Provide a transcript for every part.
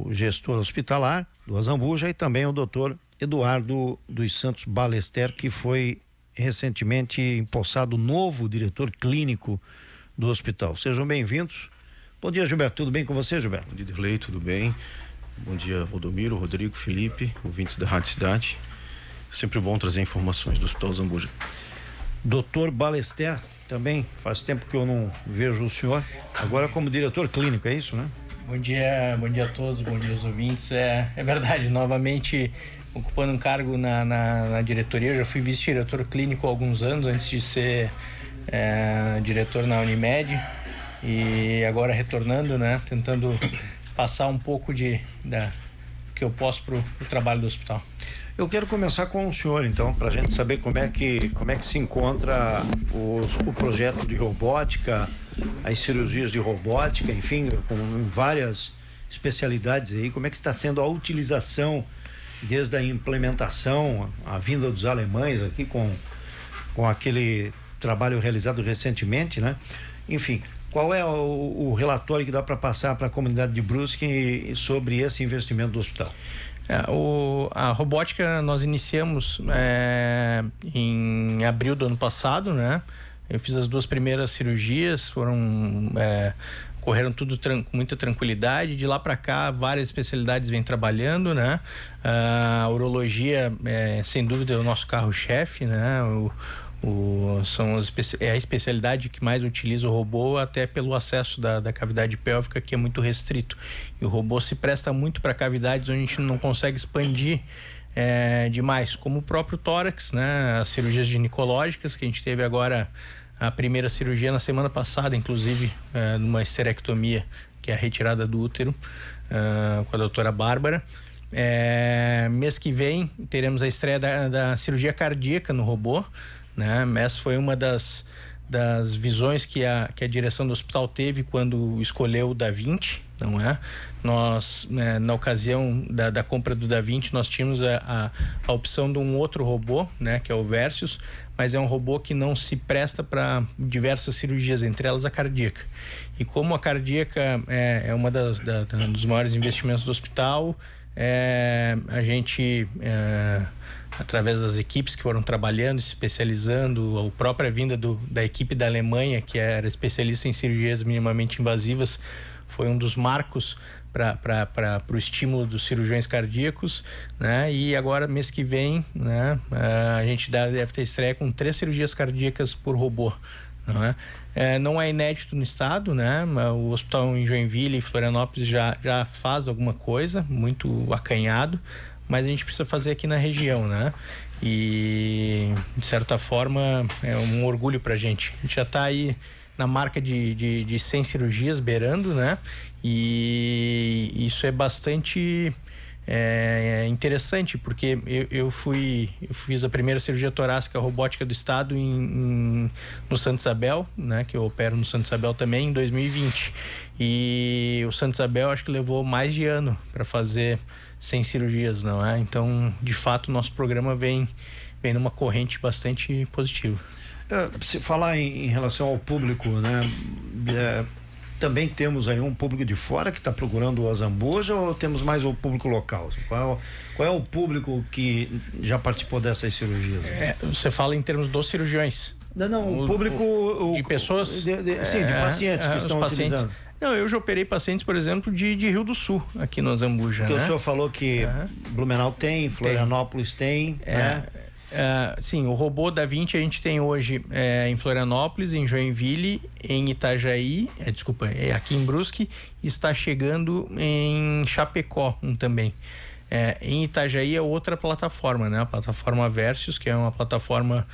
o gestor hospitalar do Azambuja, e também o doutor Eduardo dos Santos Balester, que foi recentemente empossado novo diretor clínico do hospital. Sejam bem-vindos. Bom dia, Gilberto. Tudo bem com você, Gilberto? Bom dia, Dirley. Tudo bem? Bom dia, Valdomiro, Rodrigo, Felipe, ouvintes da Rádio Cidade. Sempre bom trazer informações do Hospital Azambuja. Doutor Balester, também faz tempo que eu não vejo o senhor, agora como diretor clínico, é isso, né? Bom dia a todos, bom dia aos ouvintes. É verdade, novamente ocupando um cargo na diretoria. Eu já fui vice-diretor clínico há alguns anos, antes de ser diretor na Unimed, e agora retornando, né, tentando passar um pouco da que eu posso pro trabalho do hospital. Eu quero começar com o senhor, então, para a gente saber como é que se encontra o projeto de robótica, as cirurgias de robótica, enfim, com várias especialidades aí. Como é que está sendo a utilização desde a implementação, a vinda dos alemães aqui com aquele trabalho realizado recentemente, né? Enfim, qual é o relatório que dá para passar para a comunidade de Brusque sobre esse investimento do hospital? A robótica nós iniciamos em abril do ano passado, né? Eu fiz as 2 primeiras cirurgias, correram tudo com muita tranquilidade. De lá para cá, várias especialidades vêm trabalhando, né? A urologia sem dúvida é o nosso carro-chefe, né? É a especialidade que mais utiliza o robô, até pelo acesso da cavidade pélvica, que é muito restrito. E o robô se presta muito para cavidades onde a gente não consegue expandir demais, como o próprio tórax, né? As cirurgias ginecológicas, que a gente teve agora a primeira cirurgia na semana passada, inclusive, numa esterectomia, que é a retirada do útero, com a doutora Bárbara. Mês que vem teremos a estreia da cirurgia cardíaca no robô, né? Essa foi uma das visões que a direção do hospital teve quando escolheu o Da Vinci, não é? Nós, na ocasião da compra do Da Vinci, nós tínhamos a opção de um outro robô, né, que é o Versus, mas é um robô que não se presta para diversas cirurgias, entre elas a cardíaca. E como a cardíaca é uma dos maiores investimentos do hospital, a gente, através das equipes que foram trabalhando, se especializando, a própria vinda da equipe da Alemanha, que era especialista em cirurgias minimamente invasivas, foi um dos marcos para o estímulo dos cirurgiões cardíacos, né? E agora, mês que vem, né, a gente deve ter estreia com 3 cirurgias cardíacas por robô, não é? Não é inédito no estado, né? O hospital em Joinville e Florianópolis já faz alguma coisa, muito acanhado, mas a gente precisa fazer aqui na região, né? E, de certa forma, é um orgulho pra gente. A gente já está aí na marca de 100 cirurgias beirando, né? E isso é bastante interessante, porque eu fiz a primeira cirurgia torácica robótica do estado no Santa Isabel, né? Que eu opero no Santa Isabel também, em 2020. E o Santa Isabel acho que levou mais de ano para fazer 100 cirurgias, não é? Então, de fato, o nosso programa vem numa corrente bastante positiva. Se falar em relação ao público, né? Também temos aí um público de fora que está procurando o Azambuja, ou temos mais o público local? Qual é o público que já participou dessas cirurgias? Você fala em termos dos cirurgiões? Não, o público... de pessoas? Sim, de pacientes que estão utilizando. Não, eu já operei pacientes, por exemplo, de Rio do Sul, aqui no Azambuja. Porque né? O senhor falou que Blumenau tem, Florianópolis tem, né? Sim, o robô Da Vinci a gente tem hoje em Florianópolis, em Joinville, em Itajaí, aqui em Brusque, e está chegando em Chapecó também. Em Itajaí é outra plataforma, né? A plataforma Versus, que é uma plataforma,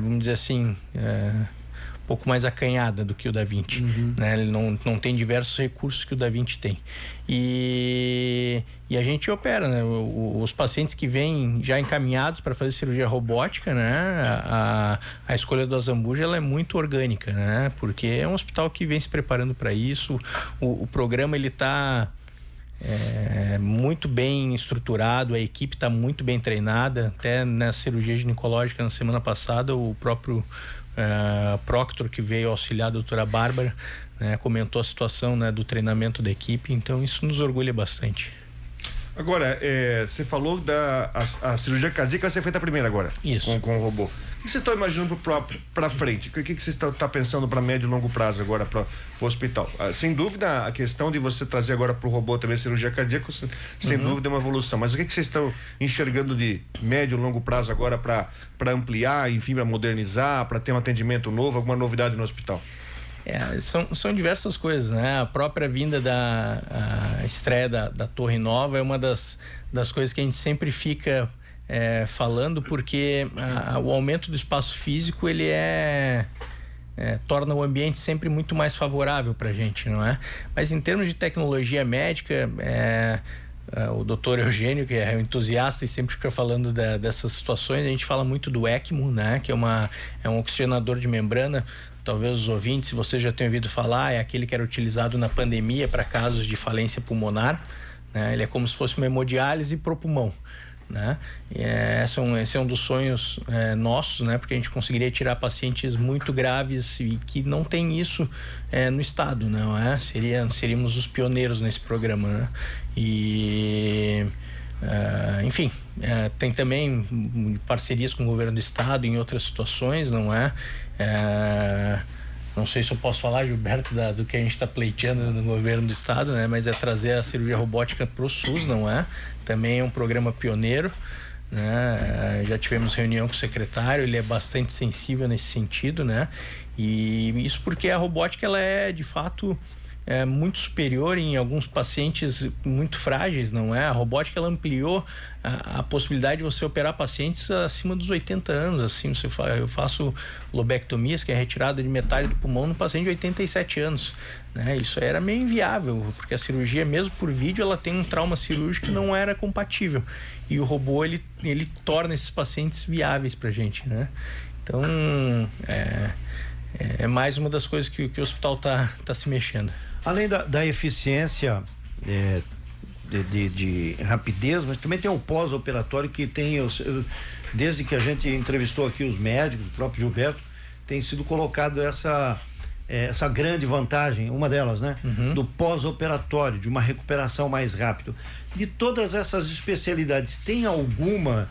vamos dizer assim, um pouco mais acanhada do que o Da Vinci, né? Ele não tem diversos recursos que o Da Vinci tem. E a gente opera, né? Os pacientes que vêm já encaminhados para fazer cirurgia robótica, né? A escolha do Azambuja, ela é muito orgânica, né? Porque é um hospital que vem se preparando para isso. O programa, ele está muito bem estruturado, a equipe está muito bem treinada. Até na cirurgia ginecológica na semana passada, o próprio Proctor, que veio auxiliar a doutora Bárbara, né? Comentou a situação, né, do treinamento da equipe, então isso nos orgulha bastante. Agora, você falou a cirurgia cardíaca vai ser feita primeiro agora. Isso. Com o robô. O que você está imaginando para frente? O que você está pensando para médio e longo prazo agora para o hospital? Sem dúvida, a questão de você trazer agora para o robô também a cirurgia cardíaca, sem dúvida é uma evolução. Mas o que vocês estão enxergando de médio e longo prazo agora para ampliar, enfim, para modernizar, para ter um atendimento novo, alguma novidade no hospital? São diversas coisas, né? A própria vinda a estreia da Torre Nova é uma das coisas que a gente sempre fica falando, porque o aumento do espaço físico ele torna o ambiente sempre muito mais favorável para a gente, não é? Mas em termos de tecnologia médica, o doutor Eugênio, que é um entusiasta e sempre fica falando dessas situações, a gente fala muito do ECMO, né? Que é um oxigenador de membrana. Talvez os ouvintes, se vocês já tenham ouvido falar, é aquele que era utilizado na pandemia para casos de falência pulmonar, né? Ele é como se fosse uma hemodiálise para o pulmão, né? Esse é um dos sonhos nossos, né? Porque a gente conseguiria tirar pacientes muito graves e que não tem isso no estado, não é? Seríamos os pioneiros nesse programa, né? E enfim, tem também parcerias com o governo do estado em outras situações, não é? Não sei se eu posso falar, Gilberto, do que a gente está pleiteando no governo do estado, né? Mas é trazer a cirurgia robótica para o SUS, não é? Também é um programa pioneiro, né? Já tivemos reunião com o secretário, ele é bastante sensível nesse sentido, né? E isso porque a robótica ela é de fato muito superior em alguns pacientes muito frágeis, não é? A robótica ela ampliou a possibilidade de você operar pacientes acima dos 80 anos, assim, eu faço lobectomias, que é retirada de metade do pulmão no paciente de 87 anos, né? Isso era meio inviável, porque a cirurgia, mesmo por vídeo, ela tem um trauma cirúrgico que não era compatível, e o robô, ele torna esses pacientes viáveis pra gente, né? Então, é mais uma das coisas que o hospital tá se mexendo. Além da eficiência de rapidez, mas também tem o pós-operatório que tem, desde que a gente entrevistou aqui os médicos, o próprio Gilberto, tem sido colocado essa grande vantagem, uma delas, né? Do pós-operatório, de uma recuperação mais rápida. De todas essas especialidades, tem alguma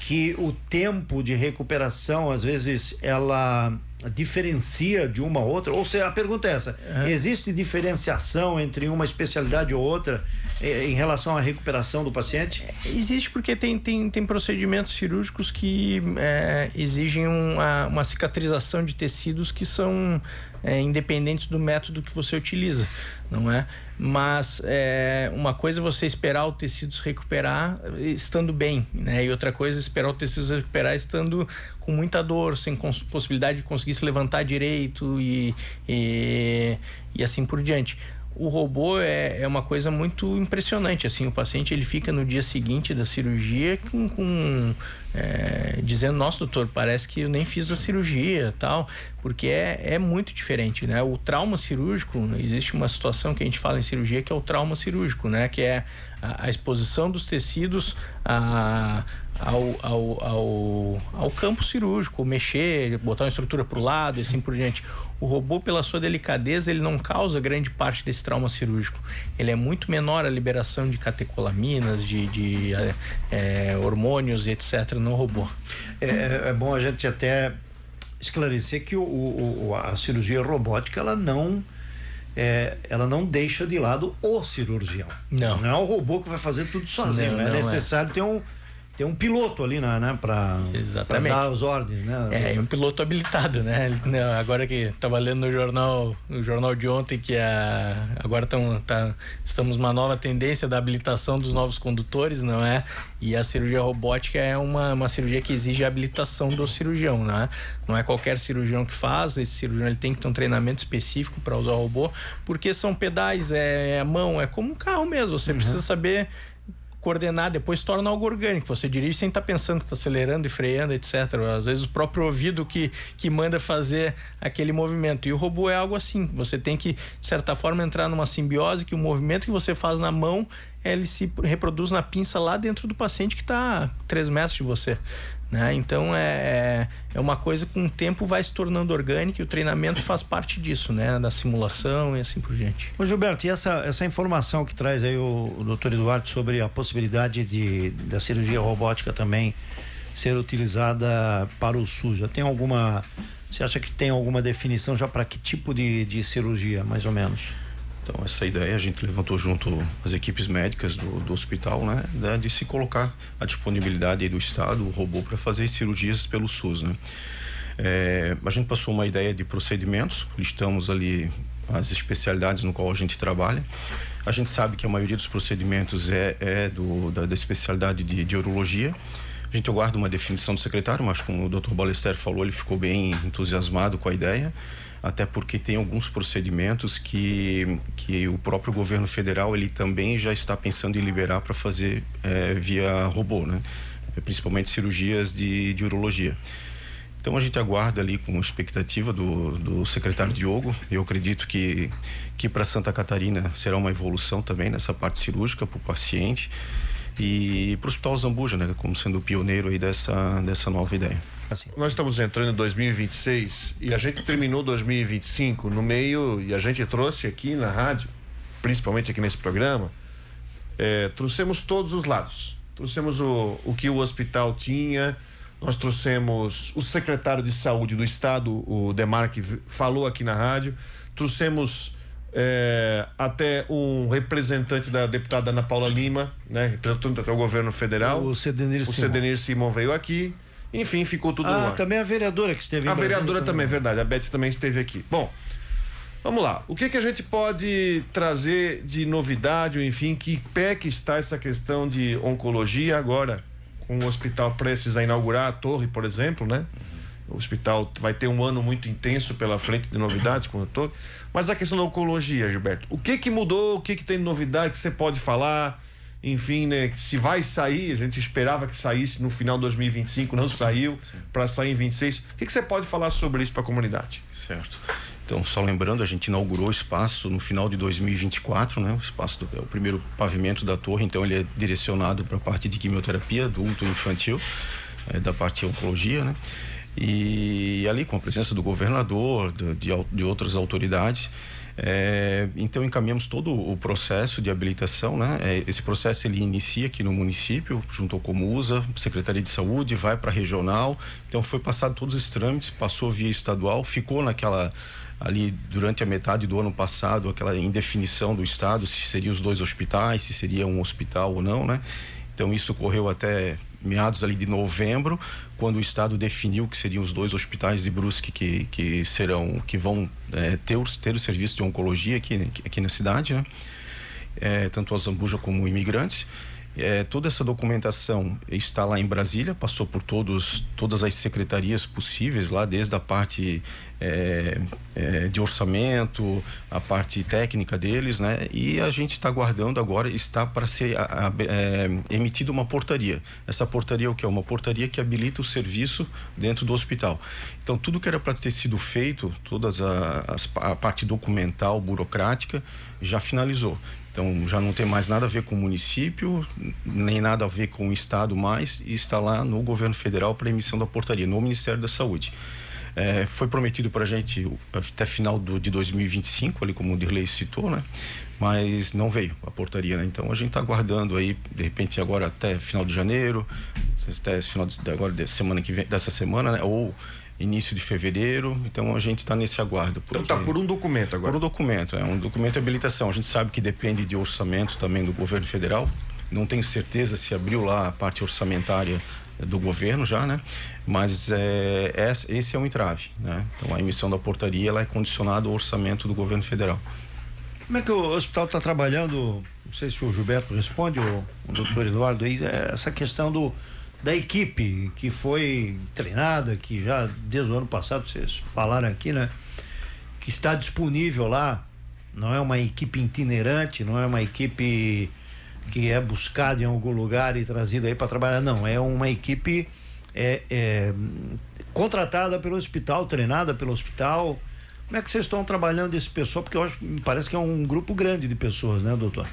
que o tempo de recuperação, às vezes, ela diferencia de uma a outra? Ou seja, a pergunta é essa: existe diferenciação entre uma especialidade ou outra em relação à recuperação do paciente? Existe, porque tem procedimentos cirúrgicos que exigem uma cicatrização de tecidos que são independentes do método que você utiliza, não é? Mas uma coisa é você esperar o tecido se recuperar estando bem, né? E outra coisa é esperar o tecido se recuperar estando com muita dor, sem possibilidade de conseguir se levantar direito e assim por diante. O robô é uma coisa muito impressionante, assim, o paciente ele fica no dia seguinte da cirurgia dizendo: nossa, doutor, parece que eu nem fiz a cirurgia, tal, porque é muito diferente, né? O trauma cirúrgico, existe uma situação que a gente fala em cirurgia que é o trauma cirúrgico, né? Que é a exposição dos tecidos ao campo cirúrgico, mexer, botar uma estrutura para o lado e assim por diante. O robô, pela sua delicadeza, ele não causa grande parte desse trauma cirúrgico. Ele é muito menor a liberação de catecolaminas, de hormônios e etc. no robô. É bom a gente até esclarecer que a cirurgia robótica ela não deixa de lado o cirurgião. Não é o robô que vai fazer tudo sozinho. Não, é necessário ter um piloto ali, né, para dar as ordens, né? Um piloto habilitado, né? Agora que estava lendo no jornal de ontem que agora estamos numa nova tendência da habilitação dos novos condutores, não é? E a cirurgia robótica é uma cirurgia que exige a habilitação do cirurgião, né? Não é qualquer cirurgião que faz. Esse cirurgião ele tem que ter um treinamento específico para usar o robô, porque são pedais, a mão, é como um carro mesmo, você precisa saber coordenar, depois torna algo orgânico. Você dirige sem estar pensando que está acelerando e freando, etc. Às vezes o próprio ouvido que manda fazer aquele movimento. E o robô é algo assim. Você tem que, de certa forma, entrar numa simbiose que o movimento que você faz na mão ele se reproduz na pinça lá dentro do paciente que está a 3 metros de você, né? Então é uma coisa que com o tempo vai se tornando orgânica, e o treinamento faz parte disso, né? Da simulação e assim por diante. Ô Gilberto, e essa informação que traz aí o doutor Eduardo sobre a possibilidade da cirurgia robótica também ser utilizada para o SUS, já tem alguma... Você acha que tem alguma definição já para que tipo de cirurgia, mais ou menos? Então, essa ideia a gente levantou junto às equipes médicas do hospital, né, de se colocar a disponibilidade aí do Estado, o robô, para fazer cirurgias pelo SUS, né. A gente passou uma ideia de procedimentos, listamos ali as especialidades no qual a gente trabalha. A gente sabe que a maioria dos procedimentos da especialidade de urologia. A gente aguarda uma definição do secretário, mas como o Dr. Ballester falou, ele ficou bem entusiasmado com a ideia, até porque tem alguns procedimentos que o próprio governo federal ele também já está pensando em liberar para fazer via robô, né? Principalmente cirurgias de urologia. Então a gente aguarda ali com expectativa do secretário Diogo. Eu acredito que para Santa Catarina será uma evolução também nessa parte cirúrgica para o paciente. E para o Hospital Zambuja, né, como sendo o pioneiro aí dessa nova ideia. Nós estamos entrando em 2026 e a gente terminou 2025 no meio, e a gente trouxe aqui na rádio, principalmente aqui nesse programa, trouxemos todos os lados. Trouxemos o que o hospital tinha, nós trouxemos o secretário de saúde do estado, o Demarque, falou aqui na rádio, trouxemos até um representante da deputada Ana Paula Lima, né, representante até o governo federal. O Cedenir Simon veio aqui. Enfim, ficou tudo no ar. Também a vereadora que esteve em Brasília. A vereadora também, é verdade. A Beth também esteve aqui. Bom, vamos lá. O que a gente pode trazer de novidade, ou enfim, que pé que está essa questão de oncologia agora, com o hospital prestes a inaugurar a torre, por exemplo, né? O hospital vai ter um ano muito intenso pela frente de novidades com a torre. Mas a questão da oncologia, Gilberto, o que mudou, o que tem de novidade que você pode falar? Enfim, né, se vai sair, a gente esperava que saísse no final de 2025, não saiu, para sair em 26. O que você pode falar sobre isso para a comunidade? Certo. Então, só lembrando, a gente inaugurou o espaço no final de 2024, né? O espaço é o primeiro pavimento da torre, então ele é direcionado para a parte de quimioterapia adulto e infantil, da parte de oncologia, né? E ali com a presença do governador, de outras autoridades, então encaminhamos todo o processo de habilitação, né? Esse processo ele inicia aqui no município, junto ao Comusa, Secretaria de Saúde, vai para a regional, então foi passado todos os trâmites, passou via estadual, ficou naquela ali durante a metade do ano passado, aquela indefinição do estado, se seriam os 2 hospitais, se seria um hospital ou não, né? Então isso ocorreu até meados ali de novembro, quando o estado definiu que seriam os 2 hospitais de Brusque que vão ter o serviço de oncologia aqui na cidade, né? Tanto a Zambuja como imigrantes. Toda essa documentação está lá em Brasília, passou por todas as secretarias possíveis lá, desde a parte de orçamento, a parte técnica deles, né? E a gente está aguardando agora, está para ser emitida uma portaria. Essa portaria é o que? É uma portaria que habilita o serviço dentro do hospital. Então, tudo que era para ter sido feito, a parte documental, burocrática, já finalizou. Então, já não tem mais nada a ver com o município, nem nada a ver com o estado mais, e está lá no governo federal para emissão da portaria, no Ministério da Saúde. Foi prometido para a gente até final de 2025, ali como o Dirley citou, né? Mas não veio a portaria, né? Então a gente está aguardando aí, de repente agora até final de janeiro, até final dessa semana, né? Ou início de fevereiro, então a gente está nesse aguardo. Então está por um documento agora? Por um documento, um documento de habilitação. A gente sabe que depende de orçamento também do governo federal, não tenho certeza se abriu lá a parte orçamentária do governo já, né? Mas esse é um entrave, né? Então a emissão da portaria ela é condicionada ao orçamento do governo federal. Como é que o hospital está trabalhando? Não sei se o Gilberto responde, o doutor Eduardo, aí, essa questão da equipe que foi treinada, que já desde o ano passado vocês falaram aqui, né? Que está disponível lá, não é uma equipe itinerante, não é uma equipe que é buscada em algum lugar e trazida aí para trabalhar, não, é uma equipe contratada pelo hospital, treinada pelo hospital. Como é que vocês estão trabalhando esse pessoal? Porque me parece que é um grupo grande de pessoas, né, doutor?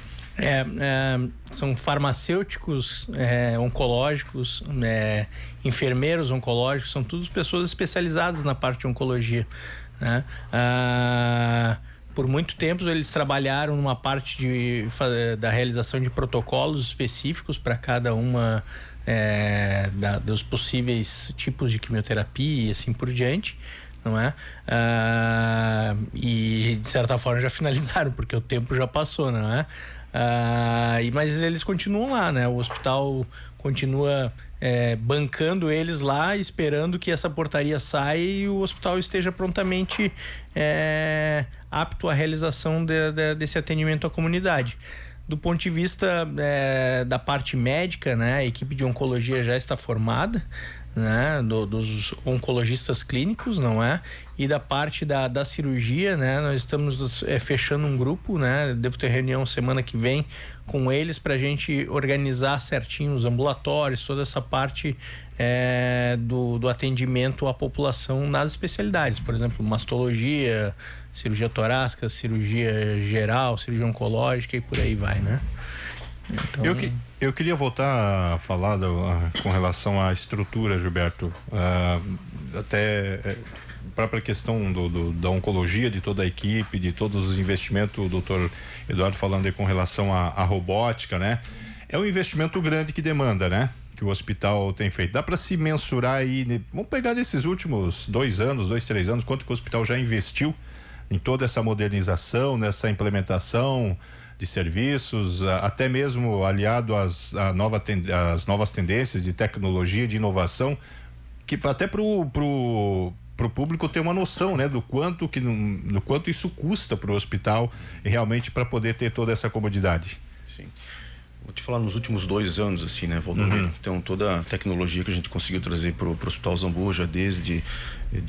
São farmacêuticos oncológicos, enfermeiros oncológicos, são todas pessoas especializadas na parte de oncologia, né? Por muito tempo eles trabalharam numa parte da realização de protocolos específicos para cada uma dos possíveis tipos de quimioterapia e assim por diante, não é? E de certa forma já finalizaram, porque o tempo já passou, não é? Mas eles continuam lá, né? O hospital continua bancando eles lá, esperando que essa portaria saia e o hospital esteja prontamente apto à realização desse atendimento à comunidade. Do ponto de vista da parte médica, né? A equipe de oncologia já está formada, né, dos oncologistas clínicos, não é? E da parte da cirurgia, né? Nós estamos fechando um grupo, né? Devo ter reunião semana que vem com eles para a gente organizar certinho os ambulatórios, toda essa parte do atendimento à população nas especialidades, por exemplo, mastologia, cirurgia torácica, cirurgia geral, cirurgia oncológica e por aí vai, né? Então... Eu queria voltar a falar com relação à estrutura, Gilberto, até a própria questão da oncologia, de toda a equipe, de todos os investimentos, o doutor Eduardo falando aí com relação à robótica, né? É um investimento grande que demanda, né? Que o hospital tem feito. Dá para se mensurar aí, vamos pegar nesses últimos 2 anos, 2, 3 anos, quanto que o hospital já investiu em toda essa modernização, nessa implementação de serviços, até mesmo aliado às novas tendências de tecnologia, de inovação, que até pro público ter uma noção, né, do quanto isso custa para o hospital e realmente para poder ter toda essa comodidade. Sim. Vou te falar nos últimos 2 anos, assim, né, Valdomiro? Então, toda a tecnologia que a gente conseguiu trazer pro Hospital Zambuja, desde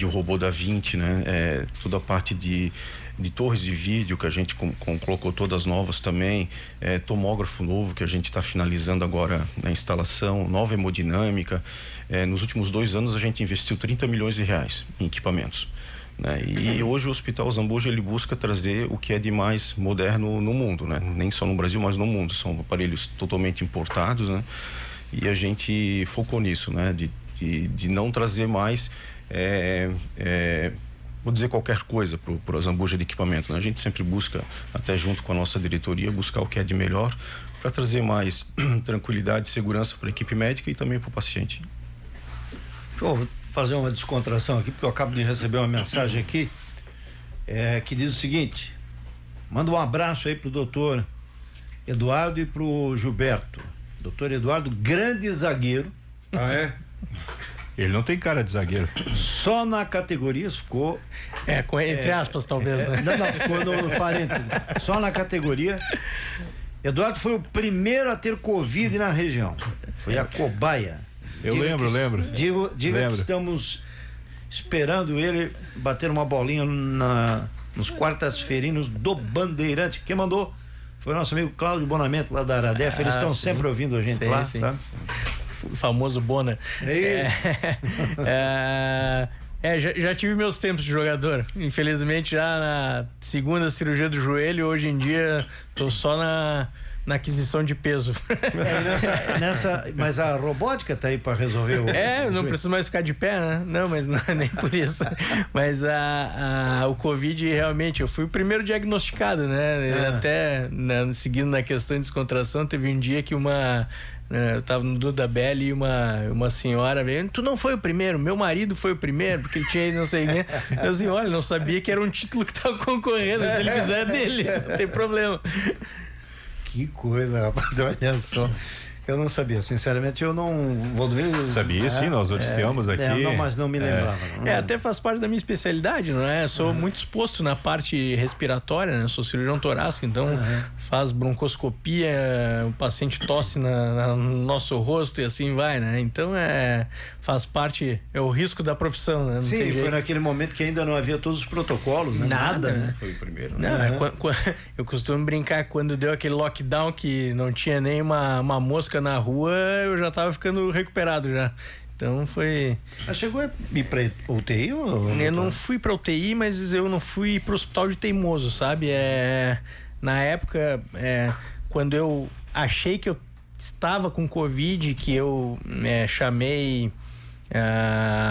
o robô da Vinci, né, toda a parte de torres de vídeo que a gente colocou todas novas também, tomógrafo novo que a gente está finalizando agora na instalação, nova hemodinâmica. Nos últimos 2 anos a gente investiu 30 milhões de reais em equipamentos, né? E hoje o Hospital Zambuja ele busca trazer o que é de mais moderno no mundo, né? Nem só no Brasil, mas no mundo. São aparelhos totalmente importados, né? E a gente focou nisso, né? De não trazer mais vou dizer qualquer coisa para o Zambuja de equipamento, né? A gente sempre busca, até junto com a nossa diretoria, buscar o que é de melhor para trazer mais tranquilidade e segurança para a equipe médica e também para o paciente. Deixa eu fazer uma descontração aqui, porque eu acabo de receber uma mensagem aqui que diz o seguinte: manda um abraço aí pro doutor Eduardo e pro Gilberto. Doutor Eduardo, grande zagueiro. Ah, é? Ele não tem cara de zagueiro. Só na categoria ficou... entre aspas, talvez, né? Não, ficou no parênteses. Só na categoria. Eduardo foi o primeiro a ter Covid na região. Foi a cobaia. Eu lembro. Diga que estamos esperando ele bater uma bolinha nos quartas-feirinhos do Bandeirante. Quem mandou foi o nosso amigo Cláudio Bonamento, lá da Aradef. Eles estão sempre ouvindo a gente lá, sim. Tá? O famoso Bona. Já tive meus tempos de jogador. Infelizmente, já na segunda cirurgia do joelho, hoje em dia tô só na aquisição de peso. Mas a robótica tá aí para resolver o não preciso mais ficar de pé, né? Não, mas não é nem por isso. Mas o Covid, realmente, eu fui o primeiro diagnosticado, né? Até seguindo na questão de descontração, teve um dia que eu tava no Duda Belli e uma senhora veio: tu não foi o primeiro, meu marido foi o primeiro, porque ele tinha não sei quem. Eu assim, olha, não sabia que era um título que tava concorrendo, se ele quiser dele, não tem problema. Que coisa, rapaz, olha só. Eu não sabia, sinceramente, eu não vou dormir. Sabia, sim, nós noticiamos aqui. Mas não me lembrava. Até faz parte da minha especialidade, não é? Sou muito exposto na parte respiratória, né? Sou cirurgião torácico, então faz broncoscopia, o paciente tosse no nosso rosto e assim vai, né? Então faz parte, é o risco da profissão, né? Não sim, foi naquele momento que ainda não havia todos os protocolos, né? Nada, né? Foi o primeiro. Não, eu costumo brincar, quando deu aquele lockdown que não tinha nem uma mosca na rua, eu já tava ficando recuperado já. Então foi... Mas chegou a ir pra UTI ou... Eu não fui pra UTI, mas eu não fui pro hospital de Teimoso, sabe? Na época, quando eu achei que eu estava com Covid, que eu chamei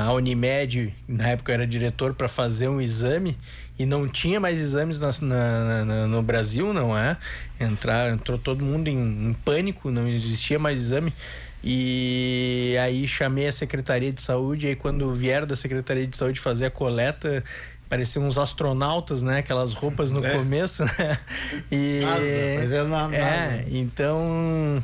a Unimed, na época eu era diretor, para fazer um exame, e não tinha mais exames no Brasil, não é? Entrou todo mundo em pânico, não existia mais exame. E aí chamei a Secretaria de Saúde, e aí quando vieram da Secretaria de Saúde fazer a coleta, pareciam uns astronautas, né? Aquelas roupas no começo, né? E mas é nada. Então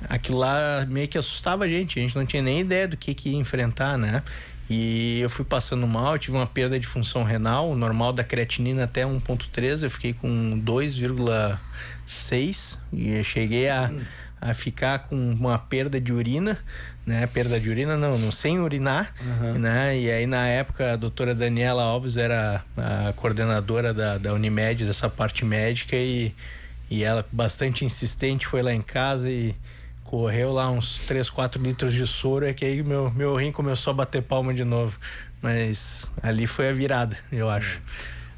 aquilo lá meio que assustava a gente não tinha nem ideia do que ia enfrentar, né? E eu fui passando mal, tive uma perda de função renal, o normal da creatinina até 1,3, eu fiquei com 2,6 e eu cheguei a ficar com uma perda de urina, né? Perda de urina não sem urinar, né? E aí na época a doutora Daniela Alves era a coordenadora da Unimed, dessa parte médica, e ela, bastante insistente, foi lá em casa e correu lá uns 3, 4 litros de soro, que aí meu rim começou a bater palma de novo. Mas ali foi a virada, eu acho.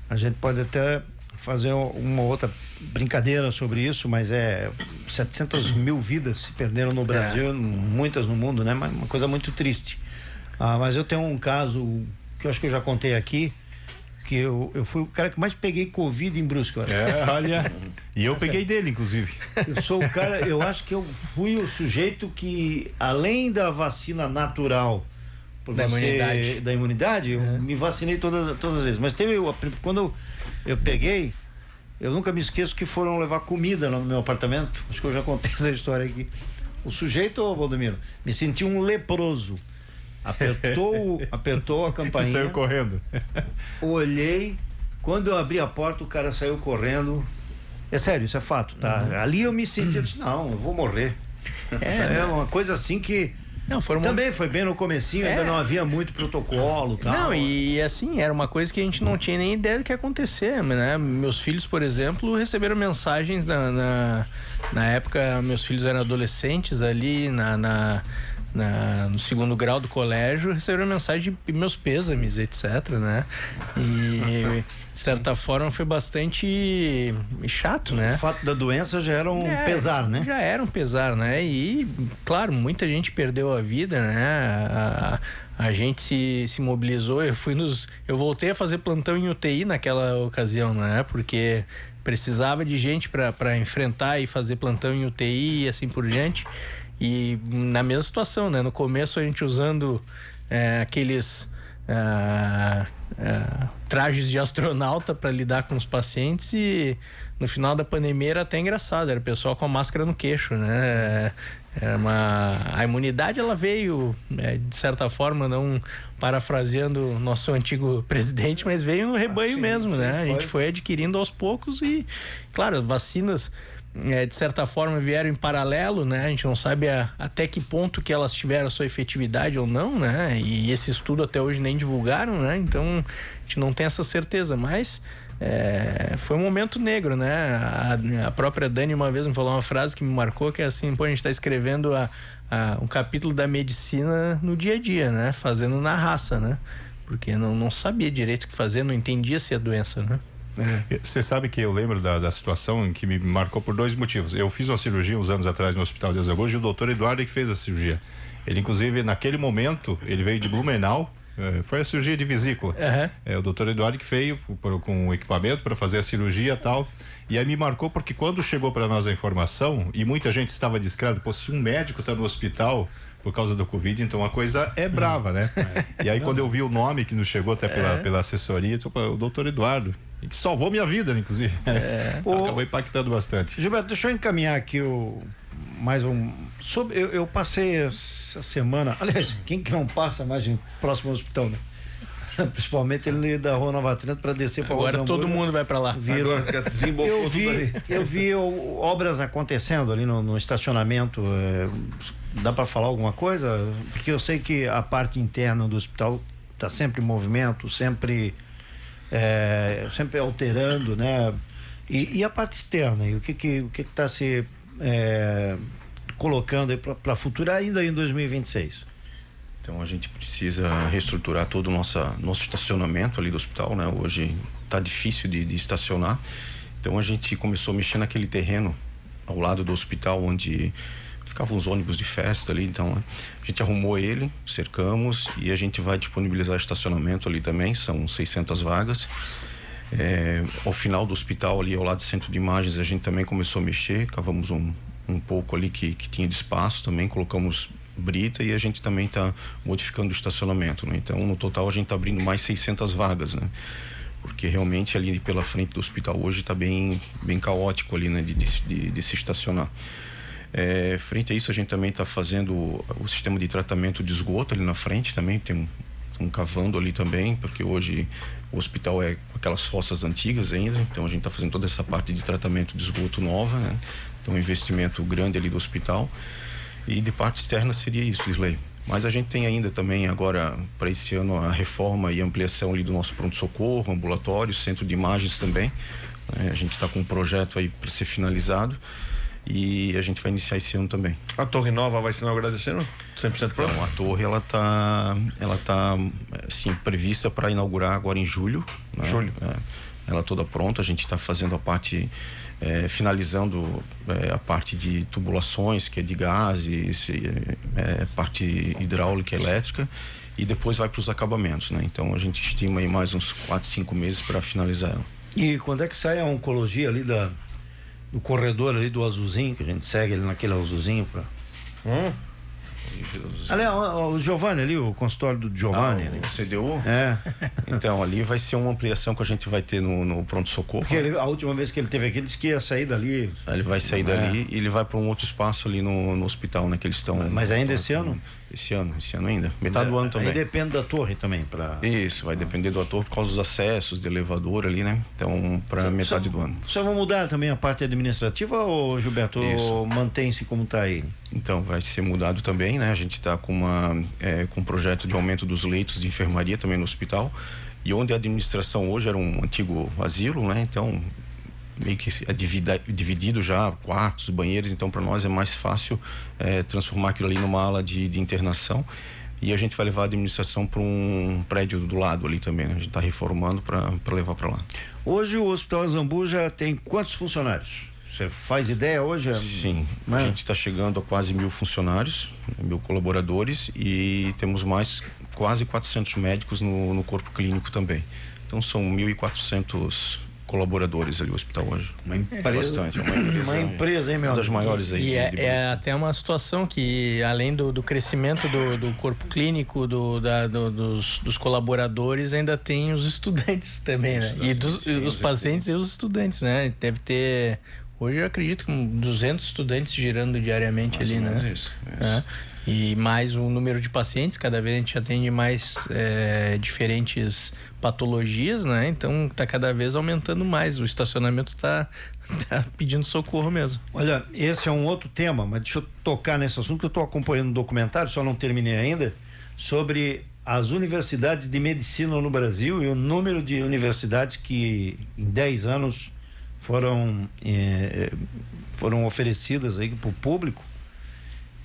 A gente pode até fazer uma outra brincadeira sobre isso, mas 700 mil vidas se perderam no Brasil, muitas no mundo, né? Uma coisa muito triste. Mas eu tenho um caso que eu acho que eu já contei aqui, que eu fui o cara que mais peguei Covid em Brusque. Olha. E eu peguei dele, inclusive. Eu sou o cara, eu acho que eu fui o sujeito que, além da vacina natural da imunidade, eu me vacinei todas as vezes. Mas quando eu peguei, eu nunca me esqueço que foram levar comida no meu apartamento. Acho que eu já contei essa história aqui. O sujeito, Valdomiro, me senti um leproso. Apertou a campainha. Saiu correndo. Olhei, quando eu abri a porta, o cara saiu correndo. É sério, isso é fato, tá? Ali eu me senti, eu disse, não, eu vou morrer. É uma coisa assim que também foi bem no comecinho, ainda não havia muito protocolo, tal. Não, e assim, era uma coisa que a gente não tinha nem ideia do que ia acontecer, né? Meus filhos, por exemplo, receberam mensagens na época, meus filhos eram adolescentes ali no segundo grau do colégio, receberam mensagem de meus pêsames, etc, né? E de certa forma foi bastante chato, né? O fato da doença já era um pesar, né? Já era um pesar, né? E, claro, muita gente perdeu a vida, né? A gente se mobilizou, eu voltei a fazer plantão em UTI naquela ocasião, né? Porque precisava de gente para enfrentar e fazer plantão em UTI e assim por diante. E na mesma situação, né? No começo a gente usando aqueles trajes de astronauta para lidar com os pacientes, e no final da pandemia era até engraçado, era o pessoal com a máscara no queixo, né? A imunidade, ela veio, de certa forma, não parafraseando o nosso antigo presidente, mas veio no rebanho mesmo, né? A gente foi adquirindo aos poucos e, claro, as vacinas de certa forma vieram em paralelo, né? A gente não sabe até que ponto que elas tiveram sua efetividade ou não, né? E esse estudo até hoje nem divulgaram, né? Então a gente não tem essa certeza, mas foi um momento negro, né? A própria Dani uma vez me falou uma frase que me marcou, que é assim, a gente está escrevendo um capítulo da medicina no dia a dia, né? Fazendo na raça, né? Porque não sabia direito o que fazer, não entendia-se a doença, né? Você sabe que eu lembro da situação que me marcou por 2 motivos. Eu fiz uma cirurgia uns anos atrás no Hospital de Azagoas, e o doutor Eduardo que fez a cirurgia. Ele, inclusive, naquele momento, ele veio de Blumenau, foi a cirurgia de vesícula. O doutor Eduardo que veio com o equipamento para fazer a cirurgia e tal. E aí me marcou porque quando chegou para nós a informação, e muita gente estava descrendo, se um médico está no hospital por causa do Covid, então a coisa é brava, né? E aí quando eu vi o nome que nos chegou até pela assessoria, o doutor Eduardo, que salvou minha vida, inclusive. Acabou impactando bastante. Gilberto, deixa eu encaminhar aqui mais um. Eu passei essa semana. Aliás, quem que não passa mais no próximo hospital, né? Principalmente ele da Rua Nova Trento para descer para agora todo mundo vai para lá. Eu vi obras acontecendo ali no estacionamento. Dá para falar alguma coisa? Porque eu sei que a parte interna do hospital está sempre em movimento, sempre alterando, né? E a parte externa, e o que está se colocando para a futura ainda em 2026? Então a gente precisa reestruturar todo o nosso estacionamento ali do hospital, né? Hoje está difícil de estacionar. Então a gente começou a mexer naquele terreno ao lado do hospital, onde ficavam os ônibus de festa ali. Então a gente arrumou ele, cercamos, e a gente vai disponibilizar estacionamento ali também. São 600 vagas. Ao final do hospital ali ao lado do centro de imagens, a gente também começou a mexer, cavamos um pouco ali que tinha de espaço também, colocamos brita, e a gente também está modificando o estacionamento, né? Então no total a gente está abrindo mais 600 vagas, né? Porque realmente ali pela frente do hospital hoje está bem caótico ali, né? De se estacionar. Frente a isso, a gente também está fazendo o sistema de tratamento de esgoto ali na frente também, tem um cavando ali também, porque hoje o hospital é com aquelas fossas antigas ainda, então a gente está fazendo toda essa parte de tratamento de esgoto nova, né? Então um investimento grande ali do hospital. E de parte externa seria isso, Isley. Mas a gente tem ainda também agora para esse ano a reforma e ampliação ali do nosso pronto-socorro, ambulatório, centro de imagens também, né? A gente está com um projeto aí para ser finalizado e a gente vai iniciar esse ano também. A Torre Nova vai ser inaugurada esse ano? 100% pronta? Então, a torre ela tá assim, prevista para inaugurar agora em julho, né? Julho. Ela toda pronta, a gente está fazendo a parte finalizando a parte de tubulações, que é de gases, parte hidráulica, elétrica, e depois vai para os acabamentos, né? Então a gente estima aí mais uns 4, 5 meses para finalizar ela. E quando é que sai a oncologia ali do corredor ali do azulzinho, que a gente segue ali naquele azulzinho para... Ali é o Giovanni ali, o consultório do Giovanni. O CDU? É. Então, ali vai ser uma ampliação que a gente vai ter no pronto-socorro. Porque a última vez que ele esteve aqui, ele disse que ia sair dali. Ele vai sair dali e ele vai para um outro espaço ali no hospital, né? Que eles estão... Mas ainda esse ano? Esse ano ainda. Metade do ano também. Aí depende da torre também. Isso, vai depender do ator por causa dos acessos, de elevador ali, né? Então, para metade do ano. Vocês vão mudar também a parte administrativa, ou Gilberto? Ou mantém-se como está aí? Então, vai ser mudado também, né? A gente está com um projeto de aumento dos leitos de enfermaria também no hospital. E onde a administração hoje era um antigo asilo, né? Então, meio que é dividido já, quartos, banheiros. Então, para nós é mais fácil transformar aquilo ali numa ala de internação. E a gente vai levar a administração para um prédio do lado ali também, né? A gente está reformando para levar para lá. Hoje o Hospital Azambu já tem quantos funcionários? Você faz ideia hoje? Sim, a gente está chegando a quase 1.000 funcionários, 1.000 colaboradores, e temos mais quase 400 médicos no corpo clínico também. Então são 1.400 colaboradores ali no hospital hoje. Uma empresa. Bastante, uma empresa, hein, meu? Uma das maiores aí. E é até uma situação que, além do crescimento do corpo clínico, dos colaboradores, ainda tem os estudantes também, né? E os pacientes e os estudantes, né? Deve ter... Hoje eu acredito que 200 estudantes girando diariamente ali, né? Isso. E mais o número de pacientes, cada vez a gente atende mais diferentes patologias, né? Então tá cada vez aumentando mais. O estacionamento tá pedindo socorro mesmo. Olha, esse é um outro tema, mas deixa eu tocar nesse assunto, que eu estou acompanhando um documentário, só não terminei ainda, sobre as universidades de medicina no Brasil e o número de universidades que em 10 anos foram oferecidas aí para o público.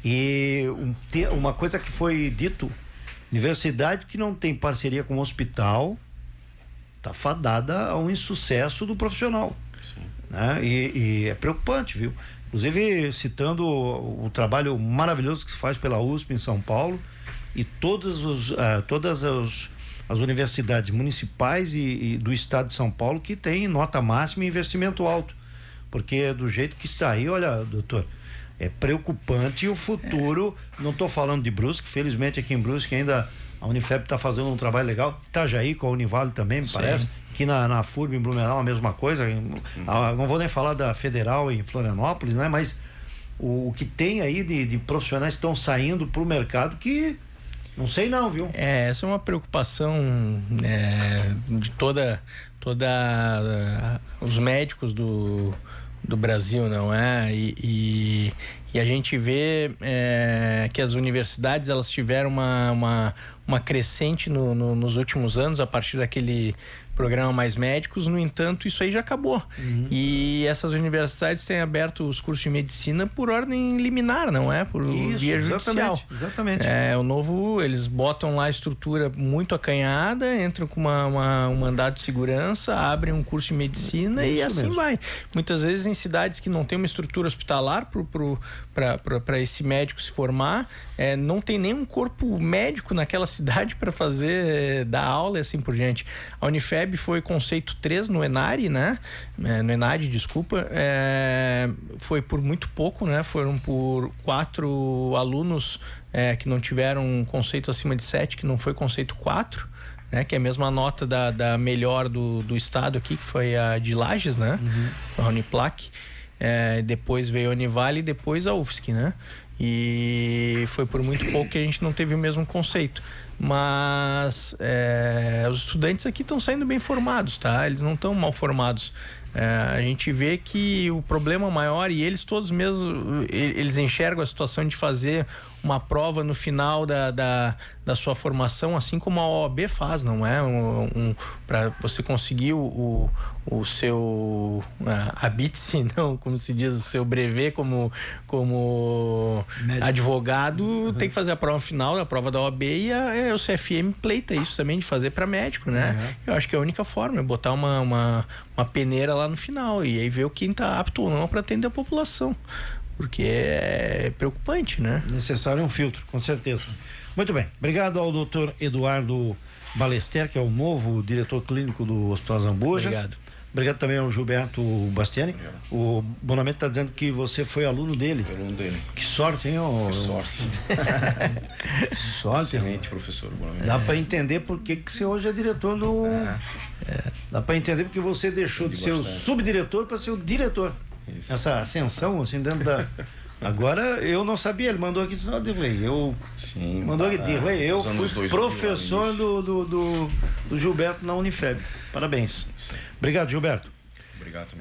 E uma coisa que foi dito, universidade que não tem parceria com o hospital está fadada a um insucesso do profissional, né? E é preocupante, viu? Inclusive citando o trabalho maravilhoso que se faz pela USP em São Paulo, e todas as universidades municipais e do estado de São Paulo que tem nota máxima e investimento alto, porque do jeito que está aí, olha, doutor, é preocupante. E o futuro, não estou falando de Brusque, felizmente aqui em Brusque ainda a Unifep está fazendo um trabalho legal, Itajaí com a Univale também, me parece, aqui na FURB em Blumenau a mesma coisa, não vou nem falar da Federal em Florianópolis, né? Mas o que tem aí de profissionais que estão saindo para o mercado que não sei não, viu? Essa é uma preocupação de toda os médicos do Brasil, não é? E E a gente vê que as universidades elas tiveram uma crescente nos últimos anos, a partir daquele programa Mais Médicos. No entanto, isso aí já acabou. E essas universidades têm aberto os cursos de medicina por ordem liminar, não é? Por via judicial. Exatamente. O novo, eles botam lá a estrutura muito acanhada, entram com um mandado de segurança, abrem um curso de medicina e assim mesmo vai. Muitas vezes em cidades que não tem uma estrutura hospitalar para esse médico se formar, não tem nenhum corpo médico naquela cidade para fazer, dar aula e assim por diante. A Unifeb foi conceito 3 no ENARI, né? No ENAD, desculpa. Foi por muito pouco, né? Foram por 4 alunos que não tiveram um conceito acima de 7, que não foi conceito 4, né? Que é a mesma nota da melhor do estado aqui, que foi a de Lages, né? A Uniplac. Depois veio a Univale e depois a UFSC, né? E foi por muito pouco que a gente não teve o mesmo conceito. Mas os estudantes aqui estão saindo bem formados, tá? Eles não estão mal formados. A gente vê que o problema maior, e eles todos mesmo, eles enxergam a situação de fazer uma prova no final da sua formação, assim como a OAB faz, não é? Para você conseguir o seu habite-se, não, como se diz, o seu brevet como advogado, tem que fazer a prova final, a prova da OAB, e o CFM pleita isso também de fazer para médico, né? Eu acho que a única forma é botar uma peneira lá no final e aí ver quem está apto ou não para atender a população. Porque é preocupante, né? Necessário um filtro, com certeza. Muito bem. Obrigado ao Dr. Eduardo Balester, que é o novo diretor clínico do Hospital Zambuja. Obrigado. Obrigado também ao Gilberto Bastiani. O Bonamente está dizendo que você foi aluno dele. Aluno dele. Que sorte, hein? Que sorte. Sorte. Excelente, professor Bonamente. Dá para entender por que você hoje é diretor do... Dá para entender porque você deixou de ser o subdiretor para ser o diretor. Isso. Essa ascensão, assim, dentro da... Agora, eu não sabia, ele mandou aqui, não, Dirley. Mandou aqui, Dirley, eu fui professor do Gilberto na Unifeb. Parabéns. Obrigado, Gilberto. Obrigado também.